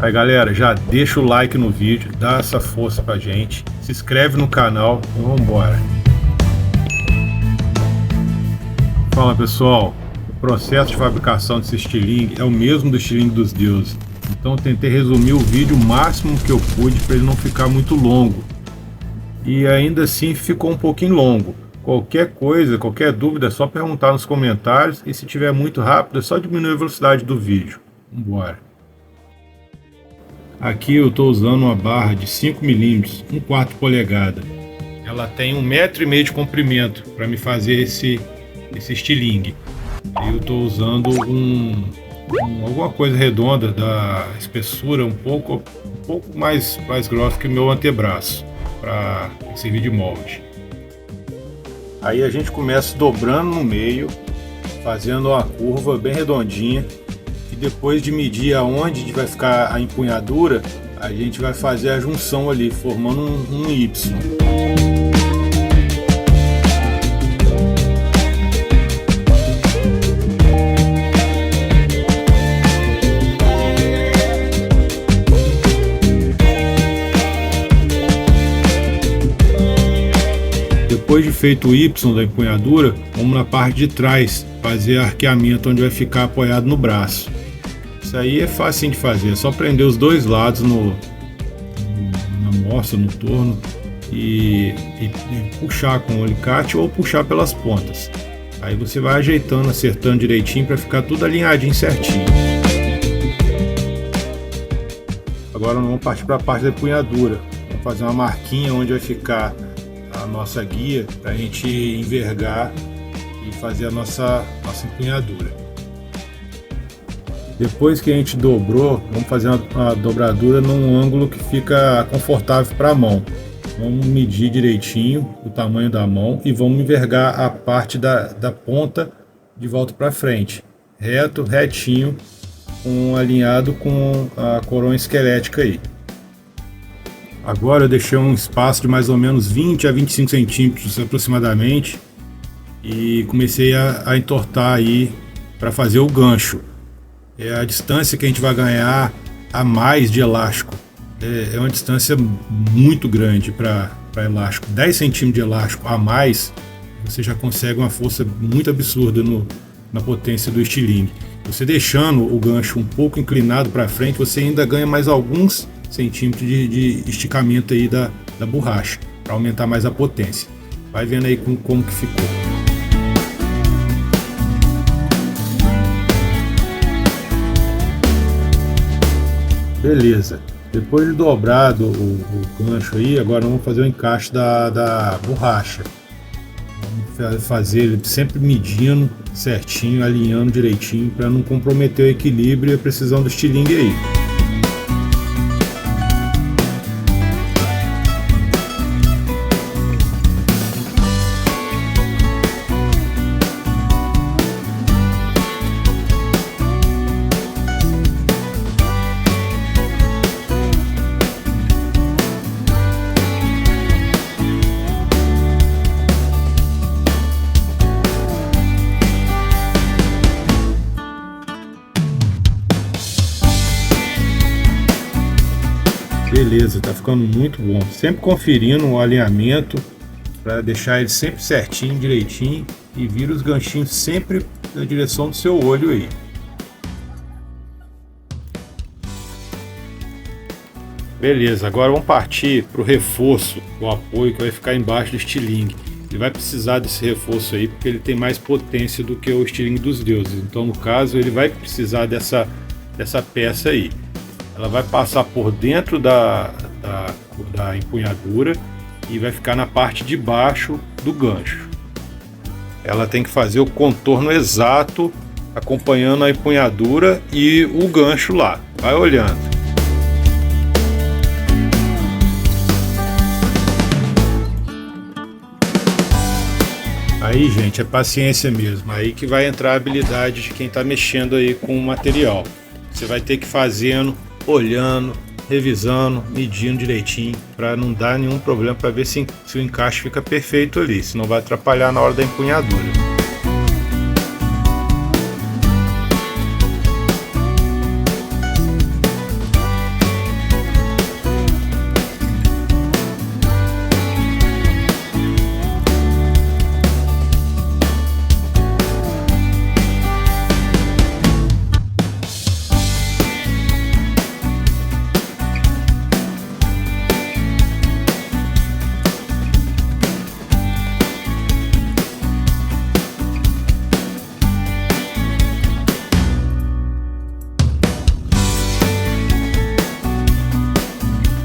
Aí galera, já deixa o like no vídeo, dá essa força pra gente, se inscreve no canal e vamos embora. Fala pessoal, o processo de fabricação desse estilingue é o mesmo do estilingue dos deuses, então eu tentei resumir o vídeo o máximo que eu pude para ele não ficar muito longo, e ainda assim ficou um pouquinho longo. Qualquer coisa, qualquer dúvida é só perguntar nos comentários, e se tiver muito rápido é só diminuir a velocidade do vídeo. Vamos embora. Aqui eu estou usando uma barra de 5 mm, 1/4 polegada. Ela tem 1,5 m de comprimento para me fazer esse estilingue. Eu estou usando alguma coisa redonda da espessura um pouco mais grossa que o meu antebraço para servir de molde. Aí a gente começa dobrando no meio, fazendo uma curva bem redondinha. E depois de medir aonde vai ficar a empunhadura, a gente vai fazer a junção ali, formando um Y. Depois de feito o Y da empunhadura, vamos na parte de trás fazer arqueamento onde vai ficar apoiado no braço. Isso aí é fácil de fazer, é só prender os dois lados na moça, no torno e puxar com o alicate ou puxar pelas pontas. Aí você vai ajeitando, acertando direitinho para ficar tudo alinhadinho certinho. Agora nós vamos partir para a parte da empunhadura. Vamos fazer uma marquinha onde vai ficar a nossa guia para a gente envergar e fazer a nossa empunhadura. Depois que a gente dobrou, vamos fazer uma dobradura num ângulo que fica confortável para a mão. Vamos medir direitinho o tamanho da mão e vamos envergar a parte da ponta de volta para frente, retinho, alinhado com a coroa esquelética aí. Agora eu deixei um espaço de mais ou menos 20 a 25 centímetros aproximadamente e comecei a entortar aí para fazer o gancho. É a distância que a gente vai ganhar a mais de elástico. É uma distância muito grande para elástico. 10 centímetros de elástico a mais, você já consegue uma força muito absurda na potência do estilingue. Você deixando o gancho um pouco inclinado para frente, você ainda ganha mais alguns centímetros de esticamento aí da borracha, para aumentar mais a potência. Vai vendo aí como que ficou. Beleza, depois de dobrado o gancho aí, agora vamos fazer o encaixe da borracha. Vamos fazer ele sempre medindo certinho, alinhando direitinho, para não comprometer o equilíbrio e a precisão do estilingue aí. Beleza, tá ficando muito bom. Sempre conferindo o alinhamento para deixar ele sempre certinho, direitinho, e vira os ganchinhos sempre na direção do seu olho aí. Beleza, agora vamos partir para o reforço, o apoio que vai ficar embaixo do estilingue. Ele vai precisar desse reforço aí porque ele tem mais potência do que o estilingue dos deuses. Então no caso ele vai precisar dessa peça aí. Ela vai passar por dentro da empunhadura e vai ficar na parte de baixo do gancho. Ela tem que fazer o contorno exato, acompanhando a empunhadura e o gancho lá. Vai olhando. Aí, gente, é paciência mesmo. Aí que vai entrar a habilidade de quem está mexendo aí com o material. Você vai ter que ir fazendo, olhando, revisando, medindo direitinho para não dar nenhum problema, para ver se o encaixe fica perfeito ali, senão vai atrapalhar na hora da empunhadura.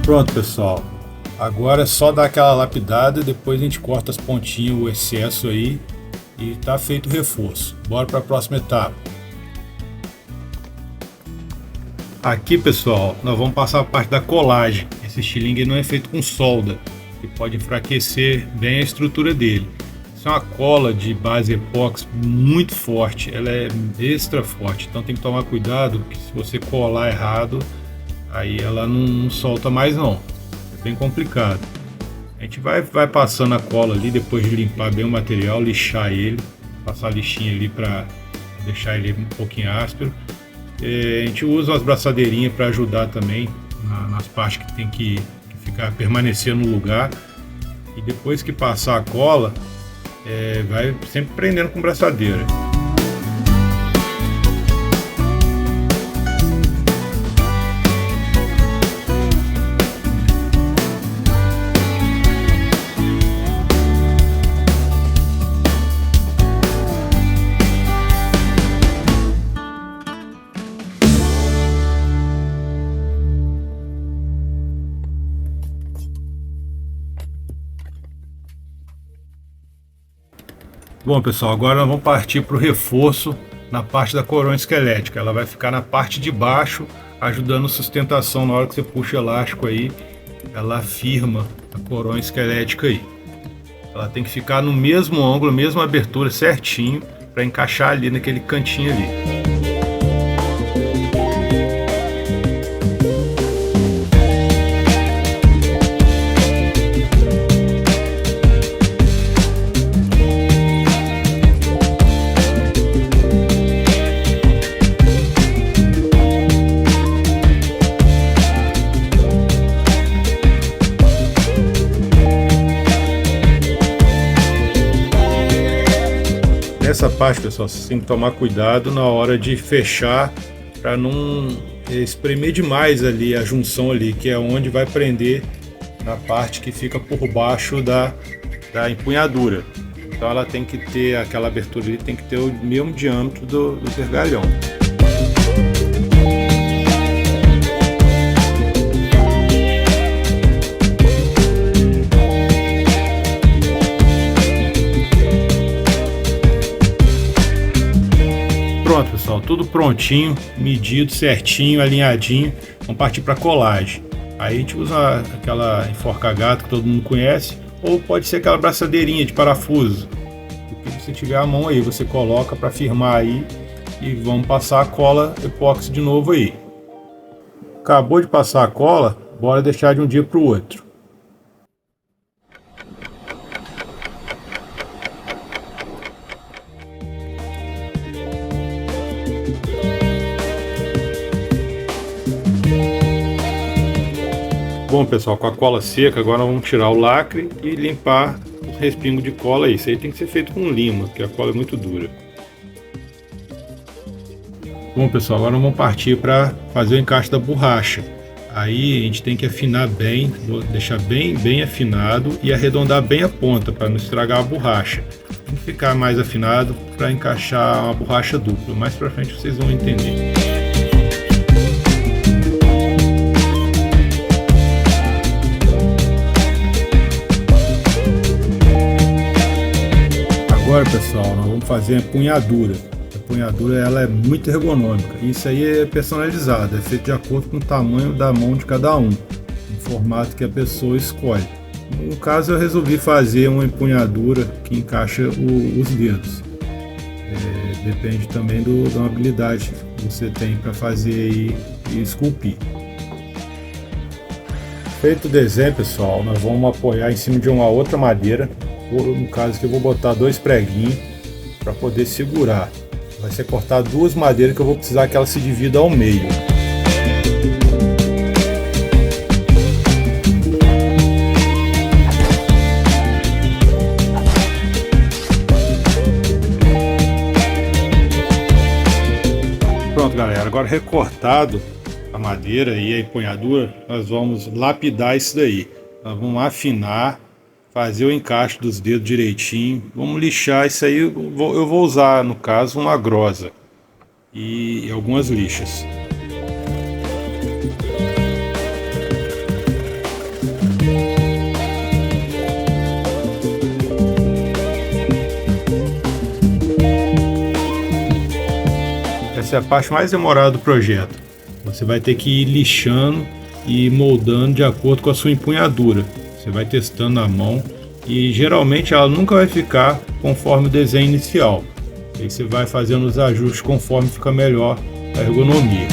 Pronto, pessoal. Agora é só dar aquela lapidada, depois a gente corta as pontinhas, o excesso aí, e tá feito o reforço. Bora para a próxima etapa. Aqui, pessoal, nós vamos passar a parte da colagem. Esse estilingue não é feito com solda, que pode enfraquecer bem a estrutura dele. Isso é uma cola de base epóxi muito forte, ela é extra forte, então tem que tomar cuidado, que se você colar errado, aí ela não solta mais não. É bem complicado. A gente vai passando a cola ali, depois de limpar bem o material, lixar ele, passar a lixinha ali para deixar ele um pouquinho áspero. A gente usa as braçadeirinhas para ajudar também nas partes que tem que ficar permanecer no lugar. E depois que passar a cola, vai sempre prendendo com braçadeira. Bom, pessoal, agora nós vamos partir para o reforço na parte da coroa esquelética. Ela vai ficar na parte de baixo, ajudando sustentação na hora que você puxa o elástico aí. Ela firma a coroa esquelética aí. Ela tem que ficar no mesmo ângulo, mesma abertura certinho, para encaixar ali naquele cantinho ali. Nessa parte, pessoal, você tem que tomar cuidado na hora de fechar para não espremer demais ali a junção ali, que é onde vai prender na parte que fica por baixo da empunhadura. Então ela tem que ter, aquela abertura ali tem que ter o mesmo diâmetro do vergalhão. Pronto, pessoal, tudo prontinho, medido certinho, alinhadinho. Vamos partir para colagem. Aí a gente usa aquela enforca-gato que todo mundo conhece, ou pode ser aquela braçadeirinha de parafuso. O que você tiver à mão aí, você coloca para firmar aí e vamos passar a cola epóxi de novo aí. Acabou de passar a cola, bora deixar de um dia para o outro. Bom, pessoal, com a cola seca, agora vamos tirar o lacre e limpar os respingos de cola aí. Isso aí tem que ser feito com lima, porque a cola é muito dura. Bom, pessoal, agora vamos partir para fazer o encaixe da borracha. Aí a gente tem que afinar bem, vou deixar bem afinado e arredondar bem a ponta para não estragar a borracha. Tem que ficar mais afinado para encaixar uma borracha dupla. Mais para frente vocês vão entender. Agora, pessoal, nós vamos fazer a empunhadura. A empunhadura ela é muito ergonômica. Isso aí é personalizado, é feito de acordo com o tamanho da mão de cada um, no formato que a pessoa escolhe. No caso, eu resolvi fazer uma empunhadura que encaixa os dedos. Depende também da habilidade que você tem para fazer e esculpir. Feito o desenho, pessoal, nós vamos apoiar em cima de uma outra madeira. No caso aqui eu vou botar 2 preguinhos para poder segurar. Vai ser cortar 2 madeiras que eu vou precisar que ela se divida ao meio. Pronto, galera, agora recortado a madeira e a empunhadura, nós vamos lapidar isso daí. Nós vamos afinar, fazer o encaixe dos dedos direitinho, vamos lixar isso aí. Eu vou usar, no caso, uma grosa e algumas lixas. essa é a parte mais demorada do projeto. Você vai ter que ir lixando e moldando de acordo com a sua empunhadura. Você vai testando na mão e geralmente ela nunca vai ficar conforme o desenho inicial. Aí você vai fazendo os ajustes conforme fica melhor a ergonomia.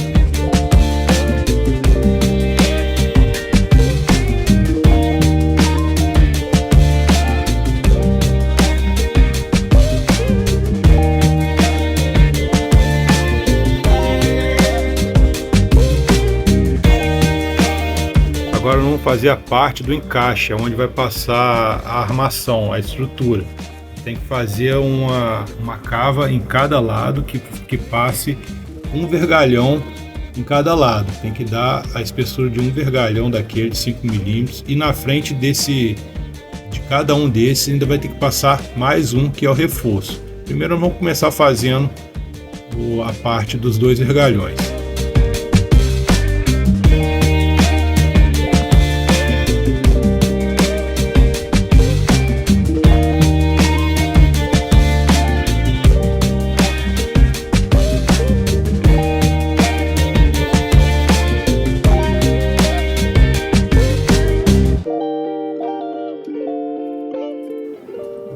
Agora vamos fazer a parte do encaixe, onde vai passar a armação, a estrutura. Tem que fazer uma cava em cada lado que passe um vergalhão em cada lado. Tem que dar a espessura de um vergalhão daquele de 5 milímetros e na frente de cada um desses ainda vai ter que passar mais um que é o reforço. Primeiro vamos começar fazendo a parte dos 2 vergalhões.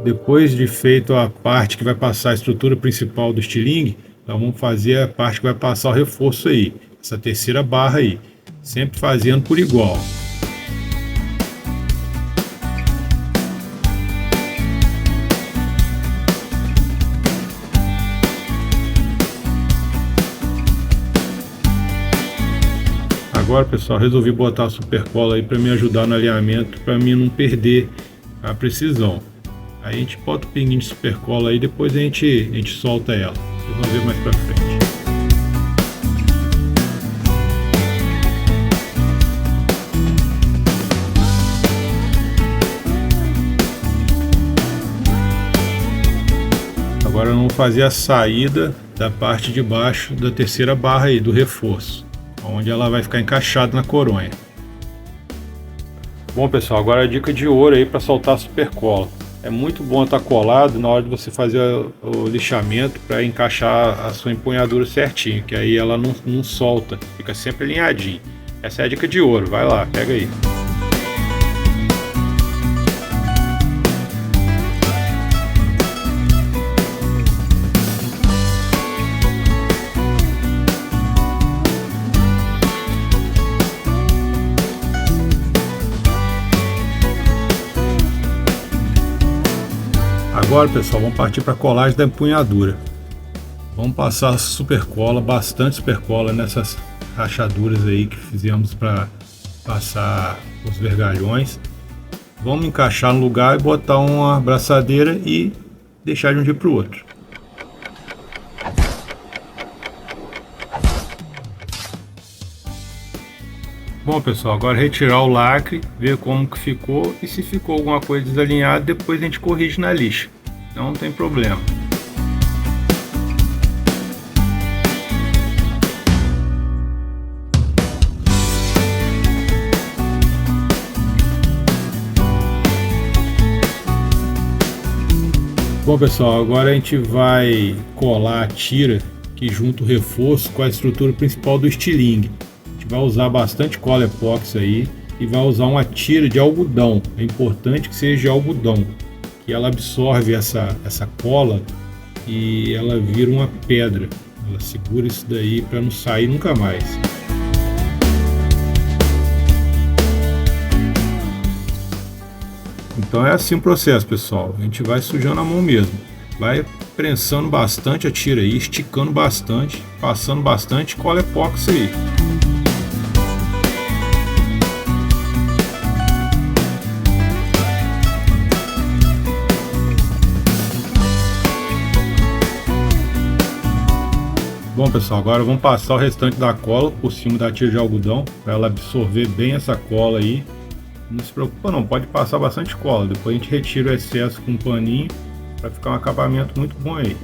Depois de feito a parte que vai passar a estrutura principal do estilingue, nós vamos fazer a parte que vai passar o reforço aí, essa terceira barra aí, sempre fazendo por igual. Agora, pessoal, resolvi botar a super cola aí para me ajudar no alinhamento, para mim não perder a precisão. Aí a gente bota o pinguinho de super cola aí, depois a gente solta ela. Vocês vão ver mais pra frente. Agora vamos fazer a saída da parte de baixo da terceira barra aí, do reforço, onde ela vai ficar encaixada na coronha. Bom, pessoal, agora a dica de ouro aí para soltar a super cola. É muito bom estar colado na hora de você fazer o lixamento para encaixar a sua empunhadura certinho, que aí ela não solta, fica sempre alinhadinho. Essa é a dica de ouro, vai lá, pega aí. Agora, pessoal, vamos partir para a colagem da empunhadura. Vamos passar super cola, bastante super cola nessas rachaduras aí que fizemos para passar os vergalhões. Vamos encaixar no lugar e botar uma braçadeira e deixar de um dia para o outro. Bom, pessoal, agora retirar o lacre, ver como que ficou e se ficou alguma coisa desalinhada, depois a gente corrige na lixa. Não tem problema. Bom, pessoal, agora a gente vai colar a tira que junta o reforço com a estrutura principal do estilingue. A gente vai usar bastante cola epóxi aí e vai usar uma tira de algodão. É importante que seja de algodão, que ela absorve essa cola e ela vira uma pedra. Ela segura isso daí para não sair nunca mais. Então é assim o processo, pessoal. A gente vai sujando a mão mesmo. Vai prensando bastante a tira aí, esticando bastante, passando bastante cola epóxi aí. Bom, pessoal, agora vamos passar o restante da cola por cima da tira de algodão para ela absorver bem essa cola aí. Não se preocupa não, pode passar bastante cola, depois a gente retira o excesso com um paninho para ficar um acabamento muito bom aí.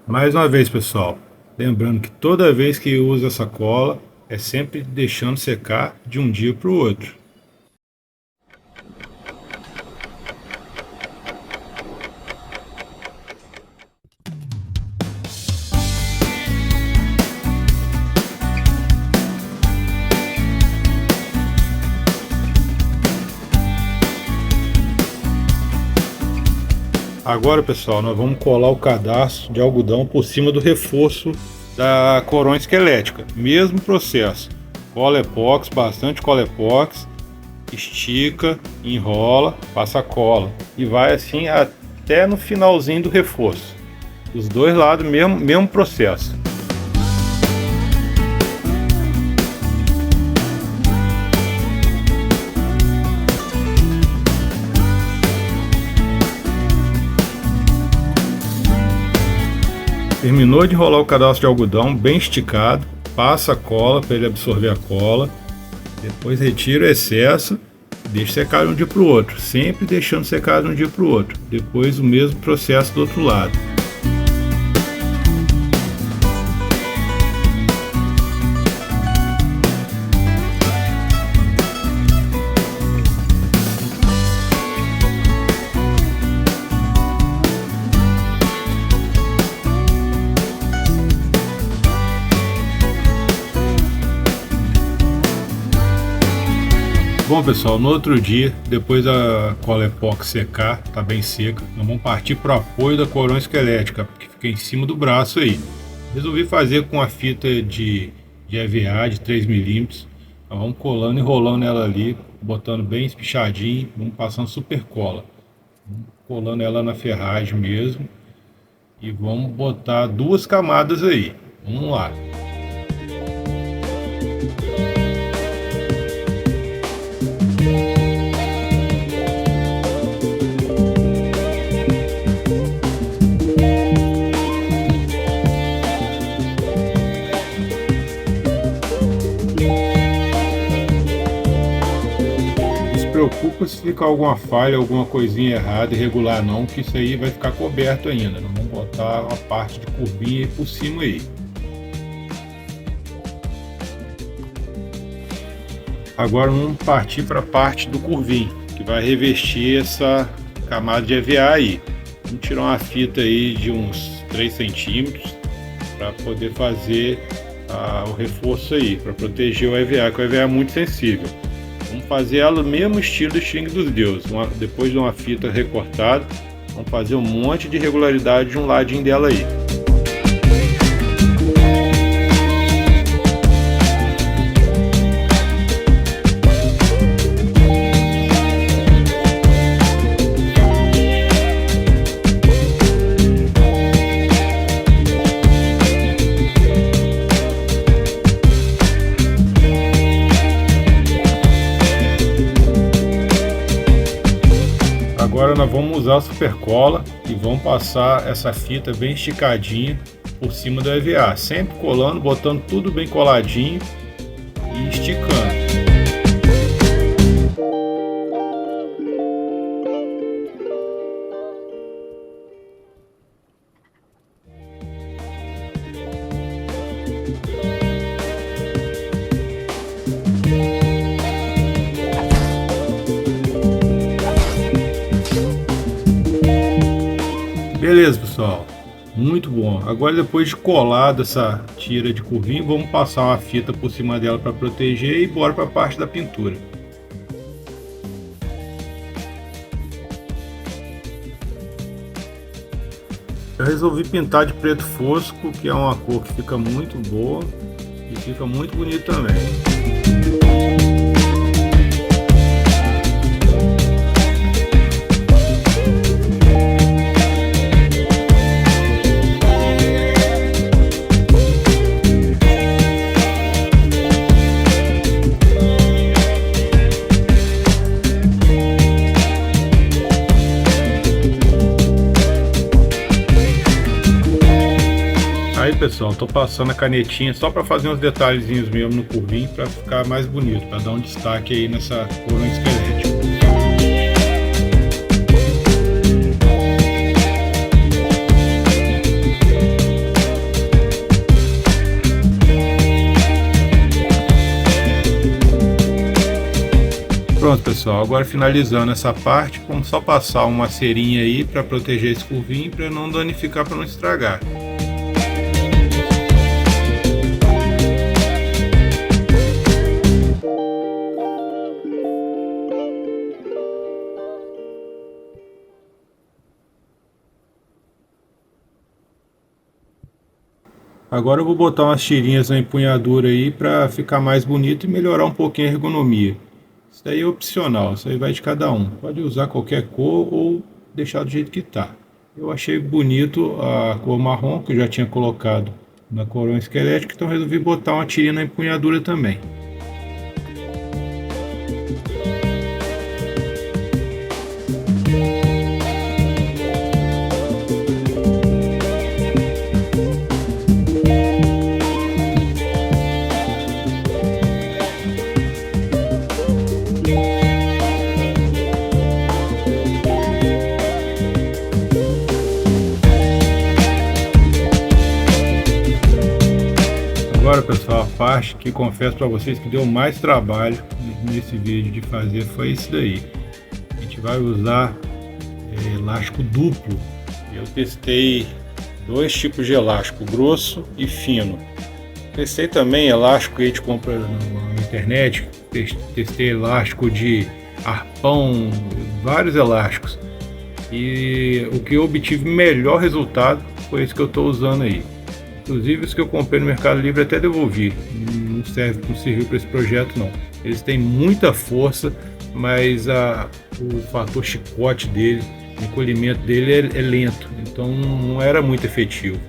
Mais uma vez, pessoal, Lembrando que toda vez que usa essa cola, é sempre deixando secar de um dia para o outro. Agora, pessoal, nós vamos colar o cadarço de algodão por cima do reforço da coroa esquelética. Mesmo processo. Cola epóxi, bastante cola epóxi, estica, enrola, passa cola e vai assim até no finalzinho do reforço. Os dois lados, mesmo processo. Terminou de enrolar o cadarço de algodão bem esticado, passa a cola para ele absorver a cola, depois retira o excesso, deixa secar de um dia para o outro, sempre deixando secar de um dia para o outro, depois o mesmo processo do outro lado. Bom, pessoal, no outro dia, depois da cola epóxi secar, tá bem seca, nós vamos partir para o apoio da coroa esquelética, que fica em cima do braço aí. Resolvi fazer com a fita de EVA de 3mm. Nós vamos colando e enrolando ela ali, botando bem espichadinho, vamos passando super cola. Vamos colando ela na ferragem mesmo e vamos botar 2 camadas aí. Vamos lá. Preocupa se ficar alguma falha, alguma coisinha errada, irregular não, que isso aí vai ficar coberto ainda. Não vamos botar uma parte de curvinha aí por cima aí. Agora vamos partir para a parte do curvinho, que vai revestir essa camada de EVA aí. Vamos tirar uma fita aí de uns 3 centímetros para poder fazer o reforço aí, para proteger o EVA, que o EVA é muito sensível. Vamos fazer ela no mesmo estilo do Xing dos Deuses. Depois de uma fita recortada, vamos fazer um monte de irregularidade de um ladinho dela aí. Agora nós vamos usar a super cola e vamos passar essa fita bem esticadinha por cima do EVA, sempre colando, botando tudo bem coladinho e esticando. Beleza, pessoal, muito bom. Agora, depois de colar essa tira de curvinho, vamos passar uma fita por cima dela para proteger e bora para a parte da pintura. Eu resolvi pintar de preto fosco, que é uma cor que fica muito boa e fica muito bonito também. Aí, pessoal, tô passando a canetinha só para fazer uns detalhezinhos mesmo no curvinho para ficar mais bonito, para dar um destaque aí nessa coroa esquelética. Pronto, pessoal, agora finalizando essa parte, vamos só passar uma cerinha aí para proteger esse curvinho, para não danificar, para não estragar. Agora eu vou botar umas tirinhas na empunhadura aí para ficar mais bonito e melhorar um pouquinho a ergonomia. Isso daí é opcional, isso aí vai de cada um. Pode usar qualquer cor ou deixar do jeito que tá. Eu achei bonito a cor marrom que eu já tinha colocado na coroa esquelética, então resolvi botar uma tirinha na empunhadura também. Agora, pessoal, a parte que confesso para vocês que deu mais trabalho nesse vídeo de fazer foi isso daí. A gente vai usar elástico duplo. Eu testei dois tipos de elástico, grosso e fino. Testei também elástico que a gente compra na internet, testei elástico de arpão, vários elásticos. E o que eu obtive melhor resultado foi esse que eu estou usando aí. Inclusive os que eu comprei no Mercado Livre até devolvi, não serviu para esse projeto não. Eles têm muita força, mas o fator chicote dele, o encolhimento dele é lento, então não era muito efetivo.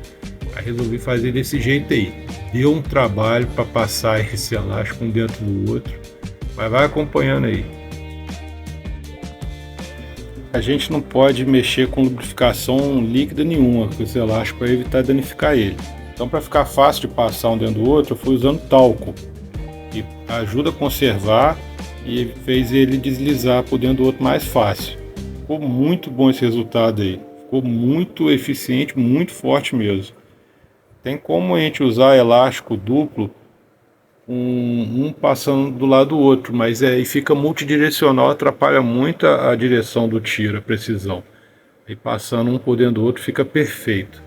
Aí resolvi fazer desse jeito aí. Deu um trabalho para passar esse elástico um dentro do outro, mas vai acompanhando aí. A gente não pode mexer com lubrificação líquida nenhuma com esse elástico para evitar danificar ele. Então, para ficar fácil de passar um dentro do outro, eu fui usando talco, que ajuda a conservar e fez ele deslizar por dentro do outro mais fácil. Ficou muito bom esse resultado aí, ficou muito eficiente, muito forte mesmo. Tem como a gente usar elástico duplo, um passando do lado do outro, mas e fica multidirecional, atrapalha muito a direção do tiro, a precisão. E passando um por dentro do outro fica perfeito.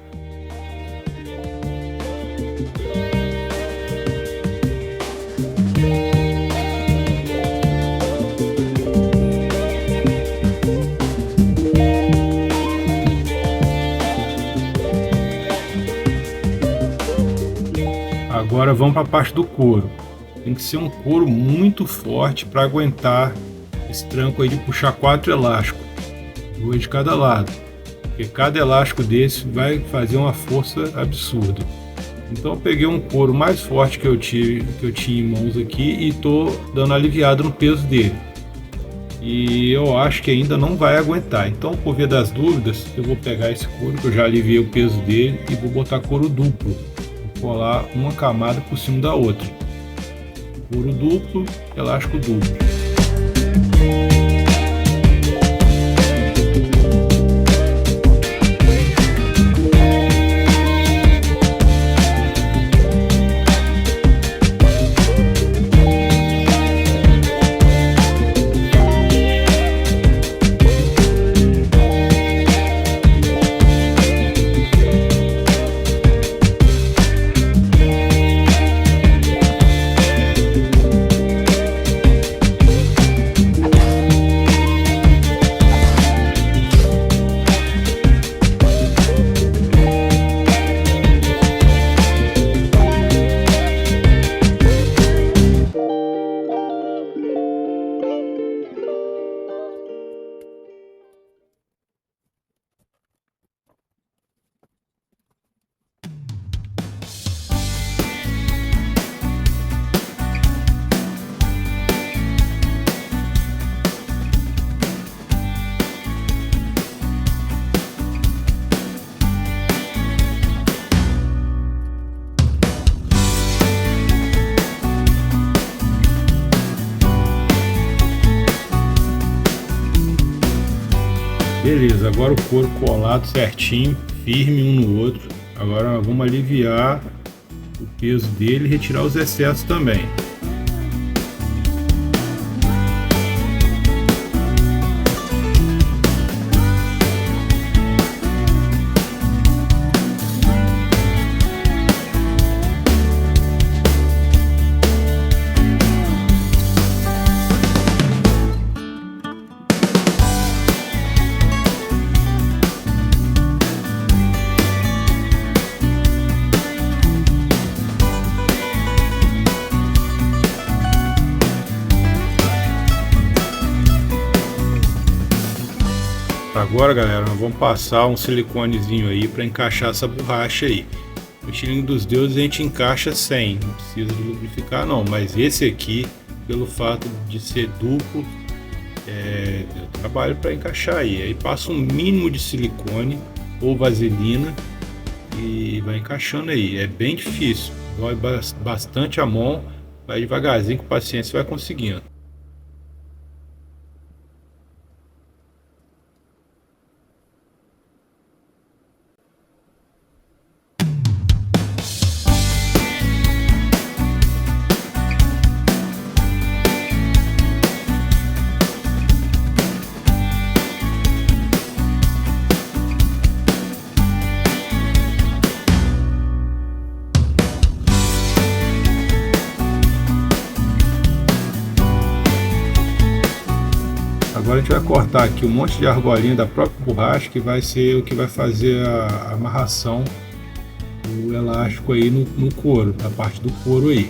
Agora vamos para a parte do couro. Tem que ser um couro muito forte para aguentar esse tranco aí de puxar 4 elásticos, 2 de cada lado, porque cada elástico desse vai fazer uma força absurda. Então eu peguei um couro mais forte que eu tinha em mãos aqui e estou dando aliviado no peso dele. E eu acho que ainda não vai aguentar. Então, por via das dúvidas, eu vou pegar esse couro que eu já aliviei o peso dele e vou botar couro duplo. Vou colar uma camada por cima da outra. Couro duplo, elástico duplo. Beleza, agora o couro colado certinho, firme um no outro. Agora vamos aliviar o peso dele e retirar os excessos também. Agora, galera, nós vamos passar um siliconezinho aí para encaixar essa borracha aí. O estilingue dos deuses a gente encaixa sem, não precisa de lubrificar não, mas esse aqui, pelo fato de ser duplo, eu trabalho para encaixar aí passa um mínimo de silicone ou vaselina e vai encaixando aí. É bem difícil, dói bastante a mão, vai devagarzinho, com paciência vai conseguindo. Agora a gente vai cortar aqui um monte de argolinha da própria borracha, que vai ser o que vai fazer a amarração do elástico aí no couro, na parte do couro aí.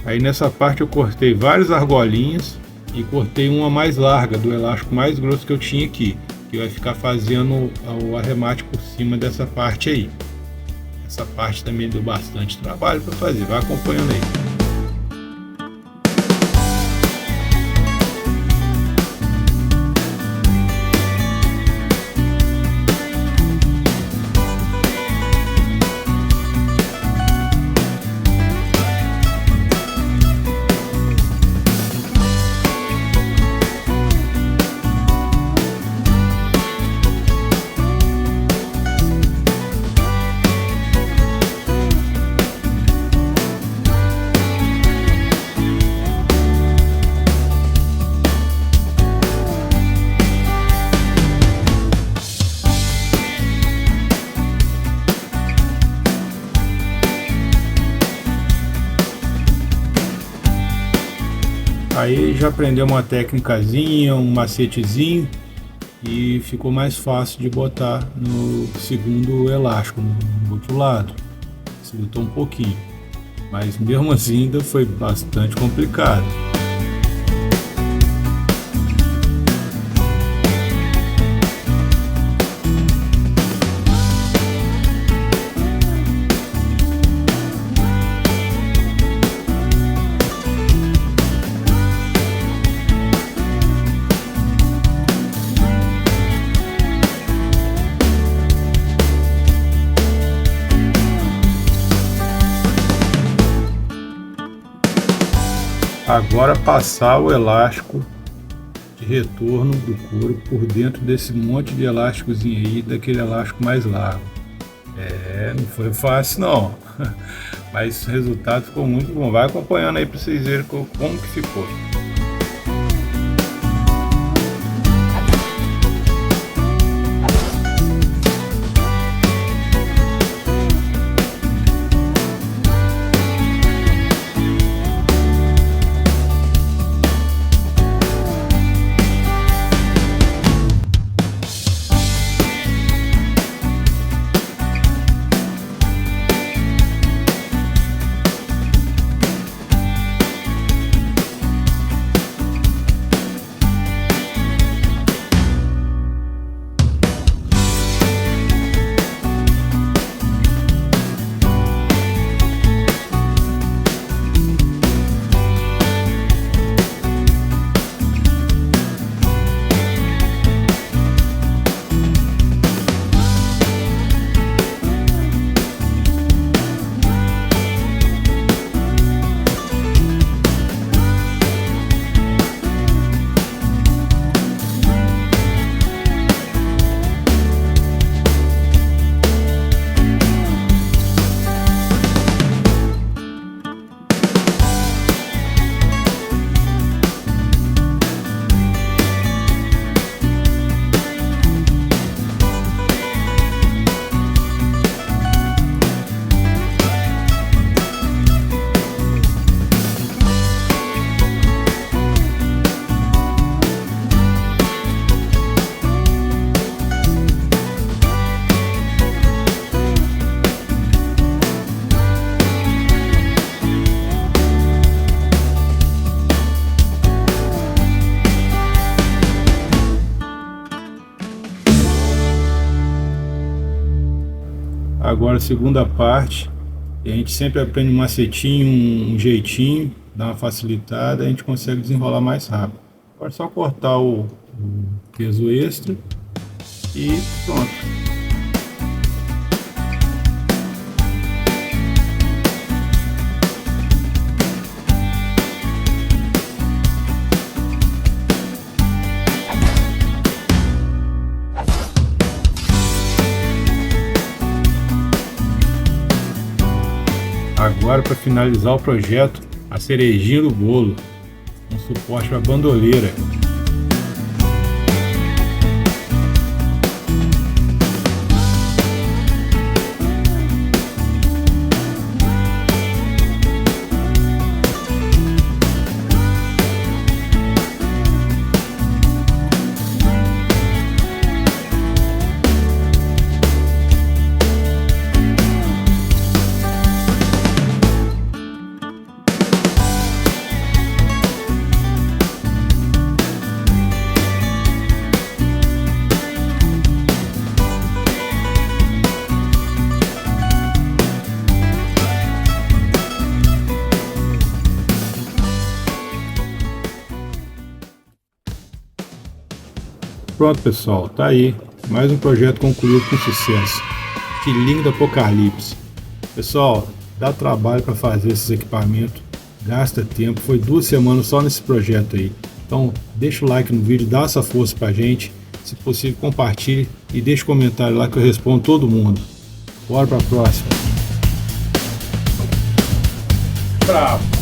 Aí nessa parte eu cortei várias argolinhas e cortei uma mais larga, do elástico mais grosso que eu tinha aqui, que vai ficar fazendo o arremate por cima dessa parte aí. Essa parte também deu bastante trabalho para fazer, vai acompanhando aí. Aí já aprendeu uma técnicazinha, um macetezinho e ficou mais fácil de botar no segundo elástico, no outro lado. Facilitou um pouquinho, mas mesmo assim ainda foi bastante complicado. Agora passar o elástico de retorno do couro por dentro desse monte de elásticozinho aí, daquele elástico mais largo. Não foi fácil não, mas o resultado ficou muito bom. Vai acompanhando aí para vocês verem como que ficou. agora a segunda parte. E a gente sempre aprende um macetinho, um jeitinho, dá uma facilitada, a gente consegue desenrolar mais rápido. Agora é só cortar o peso extra e pronto. Agora, para finalizar o projeto, a cerejinha do bolo, um suporte para bandoleira. Pronto, pessoal, tá aí, mais um projeto concluído com sucesso. Estilingue do Apocalipse. Pessoal, dá trabalho para fazer esses equipamentos, gasta tempo, foi 2 semanas só nesse projeto aí. Então deixa o like no vídeo, dá essa força pra gente, se possível compartilhe e deixa um comentário lá que eu respondo todo mundo. Bora pra próxima. Bravo!